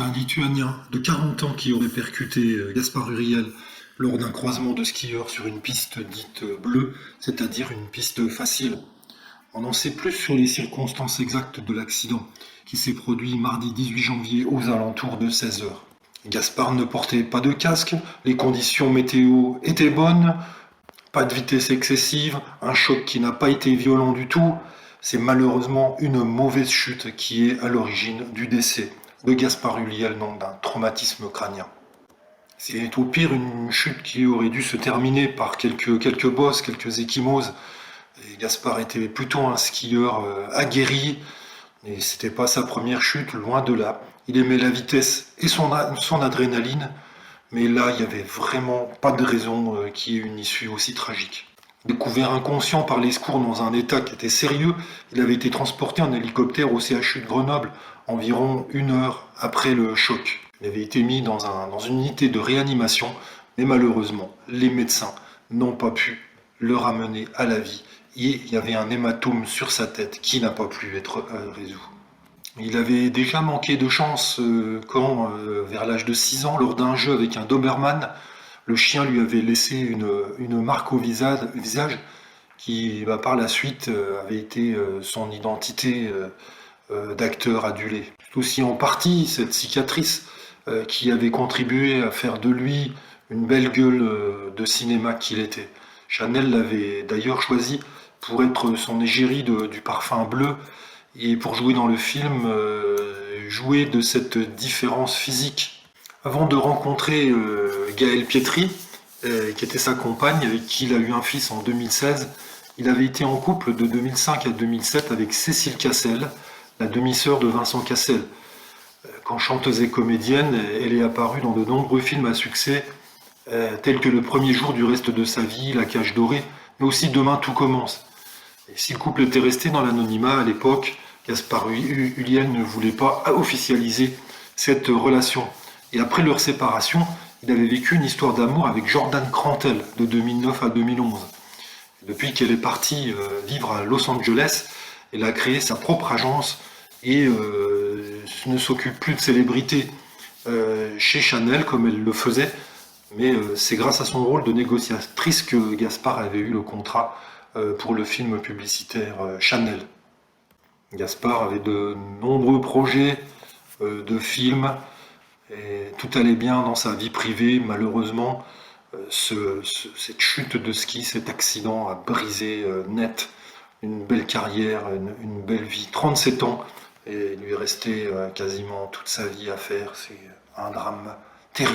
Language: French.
Un Lituanien de 40 ans qui aurait percuté Gaspard Huriel lors d'un croisement de skieurs sur une piste dite bleue, c'est-à-dire une piste facile. On en sait plus sur les circonstances exactes de l'accident, qui s'est produit mardi 18 janvier aux alentours de 16 heures. Gaspard ne portait pas de casque, les conditions météo étaient bonnes, pas de vitesse excessive, un choc qui n'a pas été violent du tout. C'est malheureusement une mauvaise chute qui est à l'origine du décès de Gaspard Huriel, non d'un traumatisme crânien. C'est au pire une chute qui aurait dû se terminer par quelques bosses, quelques ecchymoses. Et Gaspard était plutôt un skieur aguerri, et c'était pas sa première chute, loin de là. Il aimait la vitesse et son adrénaline, mais là, il n'y avait vraiment pas de raison qu'il y ait une issue aussi tragique. Découvert inconscient par les secours dans un état qui était sérieux, il avait été transporté en hélicoptère au CHU de Grenoble environ 1 heure après le choc. Il avait été mis dans une unité de réanimation, mais malheureusement, les médecins n'ont pas pu le ramener à la vie. Et il y avait un hématome sur sa tête qui n'a pas pu être résolu. Il avait déjà manqué de chance quand, vers l'âge de 6 ans, lors d'un jeu avec un Doberman, le chien lui avait laissé une marque au visage qui, par la suite, avait été son identité d'acteur adulé. C'est aussi en partie cette cicatrice qui avait contribué à faire de lui une belle gueule de cinéma qu'il était. Chanel l'avait d'ailleurs choisi pour être son égérie du parfum bleu et pour jouer dans le film, jouer de cette différence physique. Avant de rencontrer Gaëlle Pietri, qui était sa compagne, avec qui il a eu un fils en 2016, il avait été en couple de 2005 à 2007 avec Cécile Cassel, la demi-sœur de Vincent Cassel. Quand chanteuse et comédienne, elle est apparue dans de nombreux films à succès, tels que Le premier jour du reste de sa vie, La cage dorée, mais aussi Demain tout commence. Et si le couple était resté dans l'anonymat à l'époque, Gaspard Huriel ne voulait pas officialiser cette relation. Et après leur séparation, il avait vécu une histoire d'amour avec Jordan Crantel de 2009 à 2011. Depuis qu'elle est partie vivre à Los Angeles, elle a créé sa propre agence et ne s'occupe plus de célébrités chez Chanel comme elle le faisait. Mais c'est grâce à son rôle de négociatrice que Gaspard avait eu le contrat pour le film publicitaire Chanel. Gaspard avait de nombreux projets de films et tout allait bien dans sa vie privée. Malheureusement, cette chute de ski, cet accident a brisé net une belle carrière, une belle vie. 37 ans et il lui restait quasiment toute sa vie à faire. C'est un drame terrible.